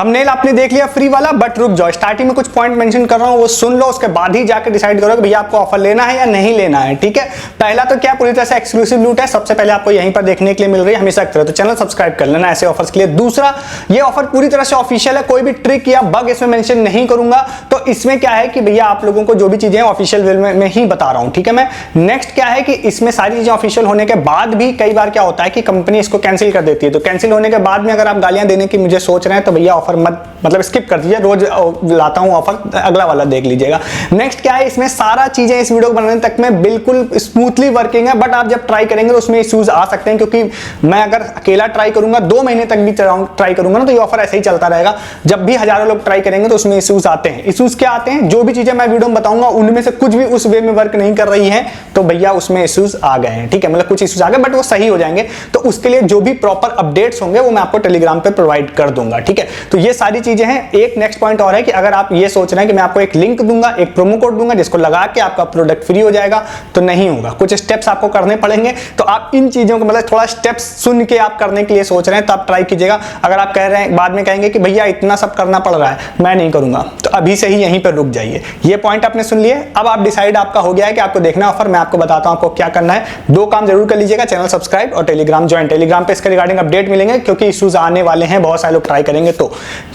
Thumbnail आपने देख लिया फ्री वाला, बट रुक जाओ, स्टार्टिंग में कुछ पॉइंट मेंशन कर रहा हूं वो सुन लो, उसके बाद ही जाकर डिसाइड करो कि भैया आपको ऑफर लेना है या नहीं लेना है। ठीक है, पहला तो क्या पूरी तरह से एक्सक्लूसिव लूट है, सबसे पहले आपको यहीं पर देखने के लिए मिल रही है हमेशा की तरह, तो चैनल सब्सक्राइब कर लेना ऐसे ऑफर्स के लिए। दूसरा, ये ऑफर पूरी तरह से ऑफिशियल है, कोई भी ट्रिक या बग इसमें मेंशन नहीं करूंगा। तो इसमें क्या है कि भैया आप लोगों को जो भी चीजें ऑफिशियल वे में ही बता रहा हूं। ठीक है, मैं नेक्स्ट क्या है कि इसमें सारी चीजें ऑफिशियल होने के बाद भी कई बार क्या होता है कि कंपनी इसको कैंसिल कर देती है, तो कैंसिल होने के बाद में अगर आप गालियां देने की मुझे सोच रहे हैं तो भैया ऑफर मत मतलब स्किप कर दीजिए, रोज लाता हूं ऑफर, अगला वाला देख लीजिएगा। नेक्स्ट क्या है, इसमें सारा चीजें इस वीडियो को बनाने तक में बिल्कुल स्मूथली वर्किंग है, बट आप जब ट्राई करेंगे तो उसमें इश्यूज आ सकते हैं, क्योंकि मैं अगर अकेला ट्राई करूंगा 2 महीने तक भी ट्राई करूंगा ना तो ये ऑफर ऐसे ही चलता रहेगा। जब भी हजारों लोग ट्राई करेंगे तो उसमें इश्यूज आते हैं। इश्यूज क्या आते हैं, जो भी चीजें मैं वीडियो में बताऊंगा उनमें से कुछ भी उस वे में वर्क नहीं कर रही है तो भैया उसमें इश्यूज आ गए हैं। ठीक है, मतलब कुछ इश्यूज आ गए बट वो सही हो जाएंगे, तो उसके लिए जो भी प्रॉपर अपडेट्स होंगे वो मैं आपको टेलीग्राम पे प्रोवाइड कर दूंगा। ठीक है, तो ये सारी चीजें हैं। एक नेक्स्ट पॉइंट और है कि अगर आप ये सोच रहे हैं कि मैं आपको एक लिंक दूंगा, एक प्रोमो कोड दूंगा जिसको लगा के आपका प्रोडक्ट फ्री हो जाएगा, तो नहीं होगा, कुछ स्टेप्स आपको करने पड़ेंगे। तो आप इन चीजों को मतलब थोड़ा स्टेप्स सुन के आप करने के लिए सोच रहे हैं तो आप ट्राई कीजिएगा। अगर आप कह रहे हैं बाद में कहेंगे कि भैया इतना सब करना पड़ रहा है, मैं नहीं करूंगा, तो अभी से ही यहीं पर रुक जाइए। ये पॉइंट आपने सुन लिए, अब आप डिसाइड आपका हो गया है कि आपको देखना ऑफर। मैं आपको बताता हूं आपको क्या करना है। 2 काम जरूर कर लीजिएगा, चैनल सब्सक्राइब और टेलीग्राम ज्वाइन। टेलीग्राम पे इसके रिगार्डिंग अपडेट मिलेंगे क्योंकि इश्यूज आने वाले हैं, बहुत सारे लोग ट्राई करेंगे। तो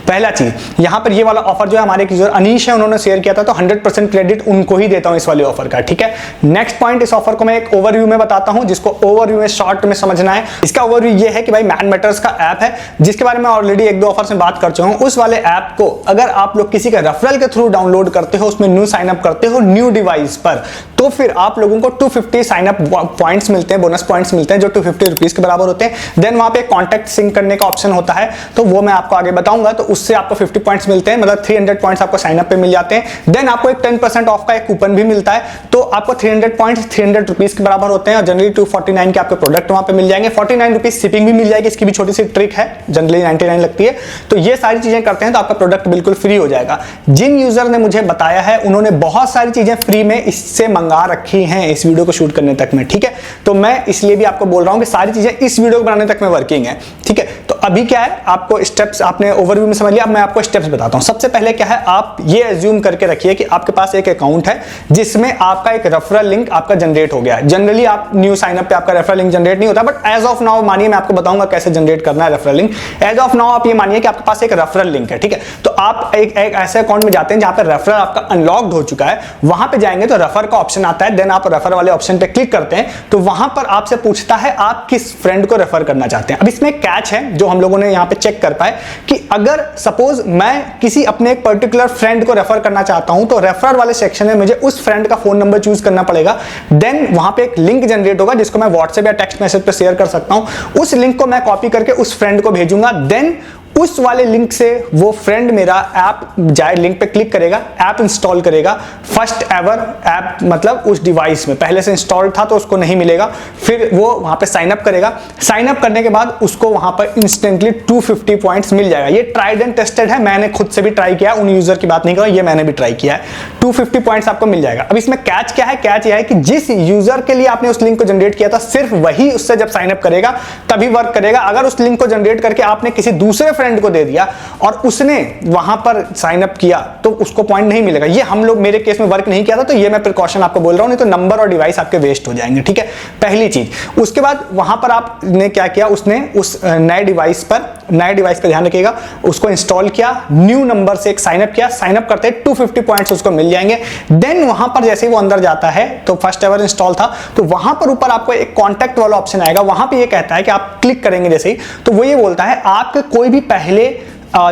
पहला चीज यहां पर ये वाला ऑफर जो है हमारे एक यूजर अनीश है उन्होंने शेयर किया था, तो 100% क्रेडिट उनको ही देता हूं इस वाले ऑफर का। ठीक है, नेक्स्ट पॉइंट, इस ऑफर को मैं एक ओवरव्यू में बताता हूं जिसको ओवरव्यू में शॉर्ट में समझना है। इसका ओवरव्यू ये है कि भाई मैन मैटर्स का ऐप है जिसके बारे में ऑलरेडी 1-2 ऑफर्स में बात कर चुका हूं। उस वाले ऐप को अगर आप लोग किसी के रेफरल के थ्रू डाउनलोड करते हो, उसमें न्यू साइन अप करते हो न्यू डिवाइस पर, तो फिर आप लोगों को 250 साइन अप पॉइंट्स मिलते हैं, बोनस पॉइंट्स मिलते हैं जो 250 रुपीज के बराबर होते हैं। देन वहां पे कॉन्टैक्ट सिंक करने का ऑप्शन होता है, तो वो मैं आपको आगे बताऊंगा। तो उससे आपको 50 पॉइंट्स मिलते हैं, मतलब 300 पॉइंट्स आपको साइन अप पे मिल जाते हैं। देन आपको एक 10% ऑफ का एक कूपन भी मिलता है, तो आपको 300 पॉइंट्स 300 रुपीज के बराबर होते हैं और जनरली 249 के आपके प्रोडक्ट वहां पे मिल जाएंगे। 49 रुपीज शिपिंग भी मिल जाएगी, इसकी भी छोटी सी ट्रिक है, जनरली 99 लगती है। तो ये सारी चीजें करते हैं तो आपका प्रोडक्ट बिल्कुल फ्री हो जाएगा। जिन यूजर ने मुझे बताया है उन्होंने बहुत सारी चीजें फ्री में इससे मंगा रखी हैं इस वीडियो को शूट करने तक में। ठीक है, तो मैं इसलिए भी आपको बोल रहा हूं कि सारी चीजें इस वीडियो को बनाने तक में वर्किंग है। ठीक है, तो अभी क्या है, आपको स्टेप्स आपने ओवरव्यू में समझ लिया, अब मैं आपको स्टेप्स बताता हूं। सबसे पहले क्या है, आप ये एज्यूम करके रखिए कि आपके पास एक अकाउंट है जिसमें आपका एक रेफरल लिंक आपका जनरेट हो गया है। जनरली आप न्यू साइन अप पे आपका रेफरल लिंक जनरेट नहीं होता, बट एज ऑफ नाउ मानिए, मैं आपको बताऊंगा कैसे जनरेट करना है referral link. As of now आप ये मानिए कि आपके पास एक रेफरल लिंक है। ठीक है, तो आप एक ऐसे अकाउंट में जाते हैं जहां पर रेफरल आपका अनलॉक्ड हो चुका है, वहां पे जाएंगे तो रेफर का ऑप्शन आता है। देन आप रेफर वाले ऑप्शन पे क्लिक करते हैं तो वहां पर आपसे पूछता है आप किस फ्रेंड को रेफर करना चाहते हैं। अब इसमें कैच है जो हम लोगों ने यहां पे चेक कर पाए कि अगर सपोज मैं किसी अपने एक पर्टिकुलर फ्रेंड को रेफर करना चाहता हूं तो रेफर वाले सेक्शन में मुझे उस फ्रेंड का फोन नंबर चूज करना पड़ेगा। देन वहां पे एक लिंक जनरेट होगा जिसको मैं व्हाट्सएप या टेक्स्ट मैसेज पे शेयर कर सकता हूं। उस लिंक को मैं कॉपी करके उस फ्रेंड को भेजूंगा। देन उस वाले लिंक से वो फ्रेंड मेरा ऐप जाए, लिंक पे क्लिक करेगा, ऐप इंस्टॉल करेगा, फर्स्ट एवर ऐप, मतलब उस डिवाइस में पहले से इंस्टॉल था तो उसको नहीं मिलेगा। फिर वो वहां पे साइन अप करेगा, साइन अप करने के बाद उसको वहां पर इंस्टेंटली 250 पॉइंट्स मिल जाएगा। ये ट्राइड एंड टेस्टेड है, मैंने खुद से भी ट्राई किया, उन यूजर की बात नहीं कर रहा, ये मैंने भी ट्राई किया है। 250 पॉइंट्स आपको मिल जाएगा। अब इसमें कैच क्या है, कैच यह है कि जिस यूजर के लिए आपने उस लिंक को जनरेट किया था सिर्फ वही उससे जब साइन अप करेगा तभी वर्क करेगा। अगर उस लिंक को जनरेट करके आपने किसी दूसरे फ्रेंड को दे दिया और उसने वहां पर साइन अप किया तो उसको पॉइंट नहीं मिलेगा। ये हम लोग मेरे केस में वर्क नहीं किया था, तो ये मैं प्रिकॉशन आपको बोल रहा हूं, नहीं तो नंबर और डिवाइस आपके वेस्ट हो जाएंगे। ठीक है, पहली चीज। उसके बाद वहां पर आपने क्या किया, उसने उस नए डिवाइस पर ध्यान रखिएगा, उसको इंस्टॉल किया, न्यू नंबर से एक साइन अप किया, साइन अप करते 250 पॉइंट्स उसको मिल जाएंगे। देन वहां पर जैसे ही वो अंदर जाता है तो फर्स्ट एवर इंस्टॉल था, तो वहां पर ऊपर आपको एक कॉन्टैक्ट वाला ऑप्शन आएगा। वहां पे ये कहता है कि आप क्लिक करेंगे जैसे ही, तो वो ये बोलता है आपके कोई भी पहले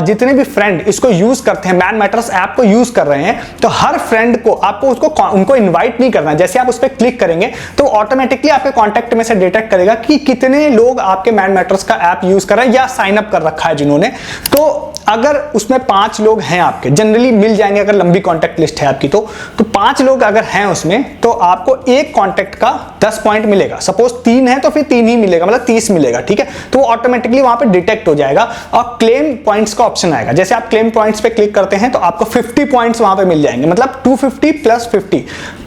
जितने भी फ्रेंड इसको यूज करते हैं, मैन मैटर्स ऐप को यूज कर रहे हैं, तो हर फ्रेंड को आपको उनको इनवाइट नहीं करना है। जैसे आप उस पर क्लिक करेंगे तो ऑटोमेटिकली आपके कॉन्टैक्ट में से डिटेक्ट करेगा कि कितने लोग आपके मैन मैटर्स का ऐप यूज कर रहे हैं या साइन अप कर रखा है जिन्होंने। तो अगर उसमें 5 लोग हैं आपके, जनरली मिल जाएंगे अगर लंबी कॉन्टैक्ट लिस्ट है आपकी, तो 5 लोग अगर हैं उसमें तो आपको एक कॉन्टैक्ट का 10 पॉइंट मिलेगा। सपोज 3 है तो फिर 3 ही मिलेगा, मतलब 30 मिलेगा। ठीक है, तो वो ऑटोमेटिकली वहां पे डिटेक्ट हो जाएगा और क्लेम पॉइंट पॉइंट्स का ऑप्शन आएगा। जैसे आप क्लेम पॉइंट्स पे क्लिक करते हैं तो आपको 50 पॉइंट्स वहां पे मिल जाएंगे, मतलब 250 प्लस 50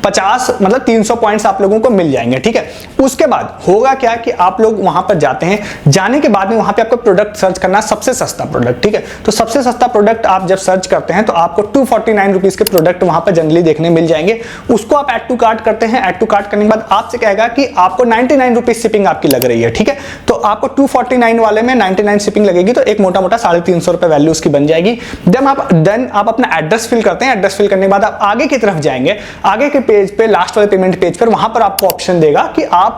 50 मतलब 300 पॉइंट्स आप लोगों को मिल जाएंगे, ठीक है। उसके बाद होगा क्या कि आप लोग वहां पर जाते हैं, जाने के बाद में वहां पे आपको प्रोडक्ट सर्च करना, सबसे सस्ता प्रोडक्ट, ठीक है। तो सबसे सस्ता प्रोडक्ट आप जब सर्च करते हैं तो आपको 249 रुपीज के प्रोडक्ट वहां पर जनरली देखने मिल जाएंगे। उसको आप ऐड टू कार्ट करते हैं, ऐड टू कार्ट करने के बाद आपसे कहेगा कि आपको 99 रुपीज शिपिंग आपकी लग रही है, ठीक है। तो आपको 249 वाले में 99 शिपिंग लगेगी, तो एक मोटा मोटा 350 रुपए वैल्यू उसकी बन जाएगी। देन आप अपना एड्रेस फिल करते हैं, एड्रेस फिल करने के बाद आप आगे की तरफ जाएंगे, आगे के पेज पे लास्ट वाले पेमेंट पेज पर वहां पर आपको ऑप्शन देगा कि आप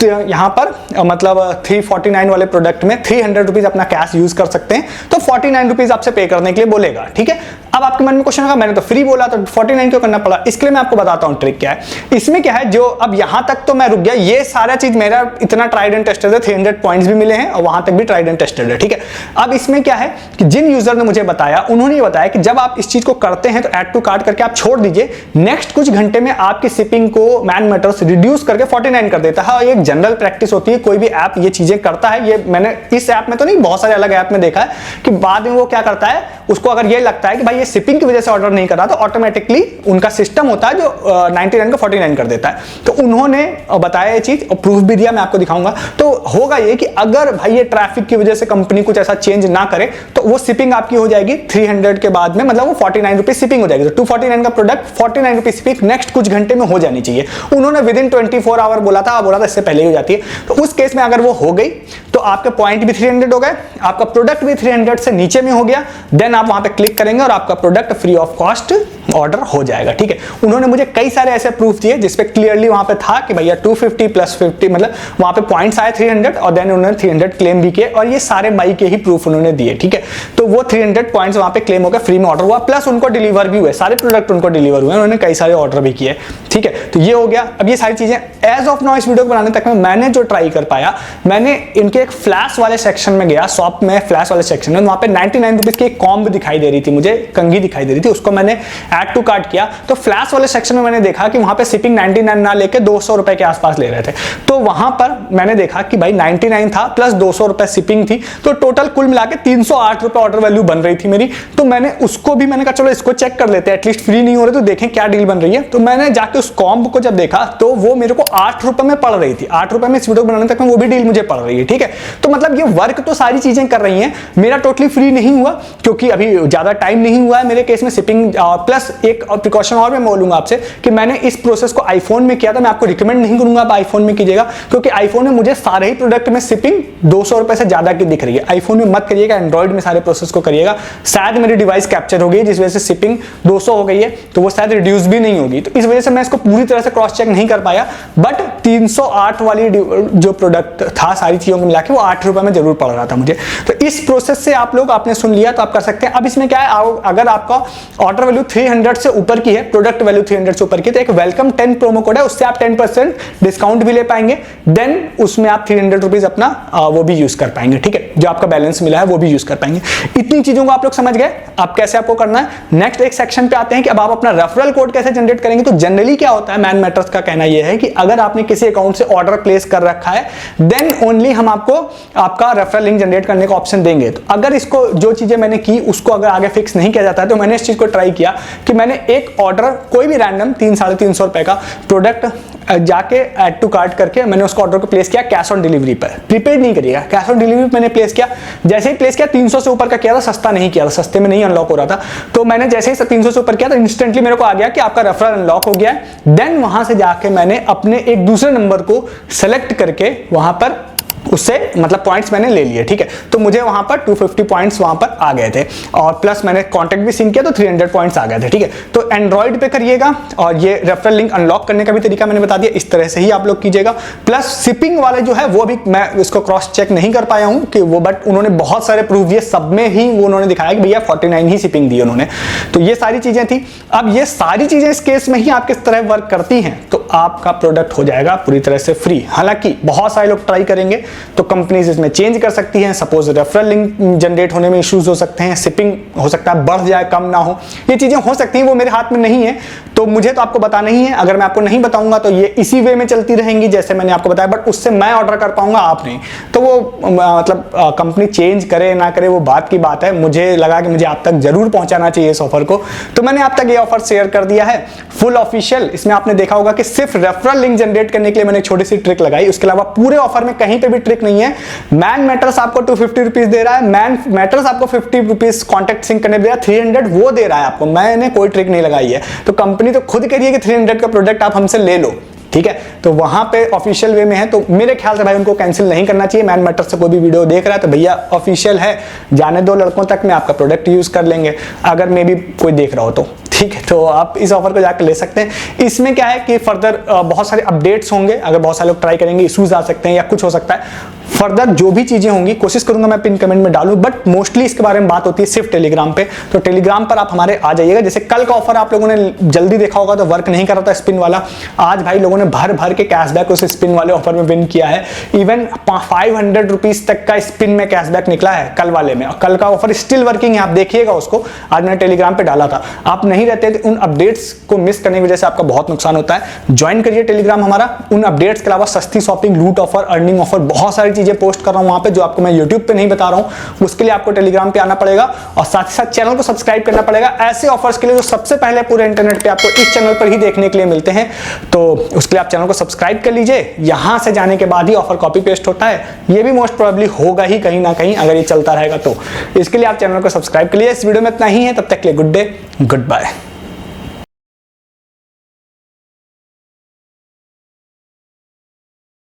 यहां पर मतलब 349 वाले प्रोडक्ट में 300 रुपीज अपना कैश यूज कर सकते हैं, तो 49 रुपीज आपसे पे करने के लिए बोलेगा, ठीक है। अब आपके मन में क्वेश्चन होगा मैंने तो फ्री बोला तो 49 क्यों करना पड़ा? इसके लिए मैं आपको बताता हूं ट्रिक क्या है। इसमें क्या है, जो अब यहां तक तो मैं रुक गया, ये सारा चीज मेरा इतना ट्राइड एंड टेस्टेड है, 300 पॉइंट्स भी मिले हैं और वहां तक भी ट्राइड एंड टेस्टेड है, ठीक है। अब इसमें क्या है कि जिन यूजर ने मुझे बताया, उन्होंने बताया कि जब आप इस चीज को करते हैं तो ऐड टू कार्ट करके आप छोड़ दीजिए, नेक्स्ट कुछ घंटे में आपकी शिपिंग को मैन मैटर्स रिड्यूस करके 49 कर देता है। और एक जनरल प्रैक्टिस होती है, कोई भी ऐप ये चीजें करता है, ये मैंने इस ऐप में तो नहीं, बहुत सारे अलग ऐप में देखा है कि बाद में वो क्या करता है, उसको अगर ये लगता है कि भाई ये शिपिंग की वजह से ऑर्डर नहीं कर रहा, तो ऑटोमेटिकली उनका सिस्टम होता है जो 99 को 49 कर देता है। तो उन्होंने बताया ये चीज और प्रूफ भी दिया, मैं आपको दिखाऊंगा। तो होगा ये कि अगर भाई ये ट्रैफिक की वजह से कंपनी कुछ ऐसा चेंज ना करे तो वो शिपिंग आपकी हो जाएगी 300 के बाद में, मतलब वो 49 रुपीज शिपिंग हो जाएगी। तो 249 का प्रोडक्ट 49 रुपीज शिपिंग नेक्स्ट कुछ घंटे में हो जानी चाहिए। उन्होंने विद इन 24 आवर बोला था इससे पहले ही हो जाती है। तो उस केस में अगर वो हो गई तो आपके पॉइंट भी 300 हो गए, आपका प्रोडक्ट भी 300 से नीचे में हो गया, देन आप वहां पे क्लिक करेंगे और आपका product free of cost order हो जाएगा, ठीक है। उन्होंने मुझे कई सारे ऐसे प्रूफ दिए जिसपे क्लियरली वहां पे था कि भैया 250 प्लस 50 मतलब वहां पे पॉइंट्स आए 300 और देन उन्होंने 300 क्लेम भी किए, और ये सारे बाई के ही प्रूफ उन्होंने दिए, ठीक है। तो वो 300 पॉइंट्स वहां पे क्लेम हो गए, फ्री में ऑर्डर हुआ, प्लस उनको डिलीवर भी हुए, सारे प्रोडक्ट उनको डिलीवर हुए, उन्होंने कई सारे ऑर्डर भी किए, ठीक है। तो ये हो गया। अब ये सारी चीजें एज ऑफ नाउ इस वीडियो को बनाने तक में मैंने जो ट्राई कर पाया, मैंने इनके एक फ्लैश वाले सेक्शन में गया, शॉप में फ्लैश वाले सेक्शन में, वहां पे 99 रुपीज की एक कॉम्ब दिखाई दे रही थी, मुझे कंघी दिखाई दे रही थी, उसको मैंने ऐड टू कार्ट किया। तो फ्लैश वाले सेक्शन में मैंने देखा कि वहां पे शिपिंग 99 ना लेके 200 रुपए के आसपास ले रहे थे। तो वहां पर मैंने देखा कि भाई 99 था प्लस 200 रुपए शिपिंग थी, तो टोटल कुल मिला के 308 रुपए ऑर्डर वैल्यू बन रही थी मेरी। तो मैंने उसको भी मैंने कहा चलो इसको चेक कर लेते हैं, एटलीस्ट फ्री नहीं हो रहे तो देखें क्या डील बन रही है। तो मैंने जाके उस कॉम्ब को जब देखा तो वो मेरे को 8 रुपए में पड़ रही थी, 8 रुपए में इस वीडियो बनाने तक में वो भी डील मुझे पड़ रही है, ठीक है। तो मतलब ये वर्क तो सारी चीजें कर रही हैं, मेरा टोटली फ्री नहीं हुआ क्योंकि अभी ज्यादा टाइम नहीं हुआ है मेरे केस में शिपिंग। प्लस एक प्रिकॉशन और मैं बोलूंगा आपसे कि मैंने इस प्रोसेस को आईफोन में किया था, मैं आपको रिकमेंड नहीं करूंगा आप आईफोन में कीजिएगा, क्योंकि आईफोन में मुझे सारे ही प्रोडक्ट में शिपिंग 200 रुपए से ज्यादा की दिख रही है। आईफोन में मत करिएगा, एंड्रॉइड में सारे प्रोसेस को करिएगा। शायद मेरी डिवाइस कैप्चर हो गई जिस वजह से शिपिंग 200 हो गई है, तो वो शायद रिड्यूस भी नहीं होगी, तो इस वजह से मैं इसको पूरी तरह से क्रॉस चेक नहीं कर पाया। बट 308 वाली जो प्रोडक्ट था सारी चीजों को मिला के वो 8 रुपए में जरूर पड़ रहा था मुझे। तो इस प्रोसेस से आप लोग आपने सुन लिया तो आप कर सकते हैं। अब इसमें क्या है, अगर आपका ऑर्डर वैल्यू 300 से ऊपर की है, प्रोडक्ट वैल्यू 300 से ऊपर की, तो एक वेलकम 10 प्रोमो कोड है, उससे आप 10% डिस्काउंट भी ले पाएंगे। देन उसमें आप 300 रुपीज अपना वो भी यूज कर पाएंगे, ठीक है, जो आपका बैलेंस मिला है वो भी यूज कर पाएंगे। इतनी चीजों को आप लोग समझ गए, अब कैसे आपको करना है। नेक्स्ट एक सेक्शन पे आते हैं कि अब आप अपना रेफरल कोड कैसे जनरेट करेंगे। तो जनरली क्या होता है, मैन मैटर्स का कहना यह है कि अगर आपने किसी अकाउंट से ऑर्डर प्लेस कर रखा है देन ओनली हम आपको आपका रेफरल लिंक जनरेट करने का ऑप्शन देंगे। तो अगर इसको जो चीजें मैंने की उसको अगर आगे फिक्स नहीं किया जाता है, तो मैंने इस चीज को ट्राई किया कि मैंने एक ऑर्डर कोई भी रैंडम 300-350 रुपए का प्रोडक्ट जाके ऐड टू कार्ट करके मैंने उसको ऑर्डर को प्लेस किया कैश ऑन डिलीवरी पर। प्रीपेड नहीं करिएगा, कैश ऑन डिलीवरी मैंने प्लेस किया। जैसे ही प्लेस किया 300 से ऊपर का किया था, सस्ता नहीं किया था, सस्ते में नहीं अनलॉक हो रहा था। तो मैंने जैसे ही 300 से ऊपर किया तो इंस्टेंटली मेरे को आ गया कि आपका रेफरल अनलॉक हो गया है। देन वहां से जाके मैंने अपने एक दूसरे नंबर को सेलेक्ट करके वहां पर उससे मतलब पॉइंट्स मैंने ले लिए, ठीक है। तो मुझे वहां पर 250 पॉइंट्स वहां पर आ गए थे और प्लस मैंने कॉन्टैक्ट भी सिंक किया तो 300 पॉइंट्स आ गए थे, ठीक है। तो एंड्रॉइड पे करिएगा और ये रेफरल लिंक अनलॉक करने का भी तरीका मैंने बता दिया, इस तरह से ही आप लोग कीजिएगा। प्लस शिपिंग वाले जो है वो भी मैं इसको क्रॉस चेक नहीं कर पाया हूं कि वो, बट उन्होंने बहुत सारे प्रूफ दिए, सब में ही वो उन्होंने दिखाया कि भैया 49 ही शिपिंग दी उन्होंने। तो ये सारी चीजें थी। अब ये सारी चीजें इस केस में ही आप किस तरह वर्क करती हैं तो आपका प्रोडक्ट हो जाएगा पूरी तरह से फ्री। हालांकि बहुत सारे लोग ट्राई करेंगे तो कंपनीज इसमें चेंज कर सकती हैं। सपोज रेफरल लिंक जनरेट होने में इश्यूज हो सकते हैं, शिपिंग हो सकता है बढ़ जाए कम ना हो, ये चीजें हो सकती हैं, वो मेरे हाथ में नहीं है, तो मुझे तो आपको बताना ही है। अगर मैं आपको नहीं बताऊंगा तो ये इसी वे में चलती रहेंगी जैसे मैंने आपको बताया, बट उससे मैं ऑर्डर कर पाऊंगा, आप नहीं। तो वो मतलब कंपनी चेंज करे ना करे वो बात की बात है, मुझे लगा कि मुझे आप तक जरूर पहुंचाना चाहिए इस ऑफर को, तो मैंने आप तक ये ऑफर शेयर कर दिया है। फुल ऑफिशियल, इसमें आपने देखा होगा कि सिर्फ रेफरल लिंक जनरेट करने के लिए मैंने छोटी सी ट्रिक लगाई, उसके अलावा पूरे ऑफर में कहीं पे भी ट्रिक नहीं है। मैन मैटर्स आपको 250 रुपीज दे रहा है, मैन मैटर्स आपको 50 रुपीज कॉन्टैक्ट सिंक करने दे रहा है, 300 वो दे रहा है आपको, मैंने कोई ट्रिक नहीं लगाई है। तो कंपनी तो खुद कह रही है कि 300 का प्रोडक्ट आप हमसे ले लो, ठीक है, तो वहां पे ऑफिशियल वे में है, तो मेरे ख्याल से भाई उनको कैंसिल नहीं करना चाहिए। मैन मैटर से कोई भी वीडियो देख रहा है तो भैया ऑफिशियल है, जाने दो लड़कों तक में आपका प्रोडक्ट यूज कर लेंगे, अगर मे भी कोई देख रहा हो तो, ठीक है। तो आप इस ऑफर को जाकर ले सकते हैं। इसमें क्या है कि फर्दर बहुत सारे अपडेट्स होंगे, अगर बहुत सारे लोग ट्राई करेंगे इश्यूज आ सकते हैं या कुछ हो सकता है, फर्दर जो भी चीजें होंगी कोशिश करूंगा मैं पिन कमेंट में डालूं, बट मोस्टली इसके बारे में बात होती है सिर्फ टेलीग्राम पे, तो टेलीग्राम पर आप हमारे आ जाइएगा। जैसे कल का ऑफर आप लोगों ने जल्दी देखा होगा तो वर्क नहीं कर रहा था स्पिन वाला, आज भाई लोगों ने भर भर के कैशबैक उस स्पिन वाले ऑफर में विन किया है। इवन 500 रुपीज तक का स्पिन में कैशबैक निकला है कल वाले में, और कल का ऑफर स्टिल वर्किंग है, आप देखिएगा उसको, आज मैंने टेलीग्राम पे डाला था। आप नहीं रहते तो उन अपडेट्स को मिस करने की वजह से आपका बहुत नुकसान होता है। ज्वाइन करिए टेलीग्राम हमारा, उन अपडेट्स के अलावा सस्ती शॉपिंग, लूट ऑफर, अर्निंग ऑफर, बहुत सारी चीजें पोस्ट कर रहा हूं वहां पे जो आपको मैं यूट्यूब पे नहीं बता रहा हूं, उसके लिए आपको टेलीग्राम पे आना पड़ेगा और साथ ही साथ चैनल को सब्सक्राइब करना पड़ेगा ऐसे ऑफर्स के लिए जो सबसे पहले पूरे इंटरनेट पे आपको इस चैनल पर ही देखने के लिए मिलते हैं। तो उसके लिए आप चैनल को सब्सक्राइब कर लीजिए, यहां से जाने के बाद ही ऑफर कॉपी पेस्ट होता है, ये भी मोस्ट प्रोबेबली होगा ही कहीं ना कहीं अगर ये चलता रहेगा तो। इसके लिए आप चैनल को सब्सक्राइब कर लीजिए। इस वीडियो में इतना ही है, तब तक के लिए गुड डे, गुड बाय।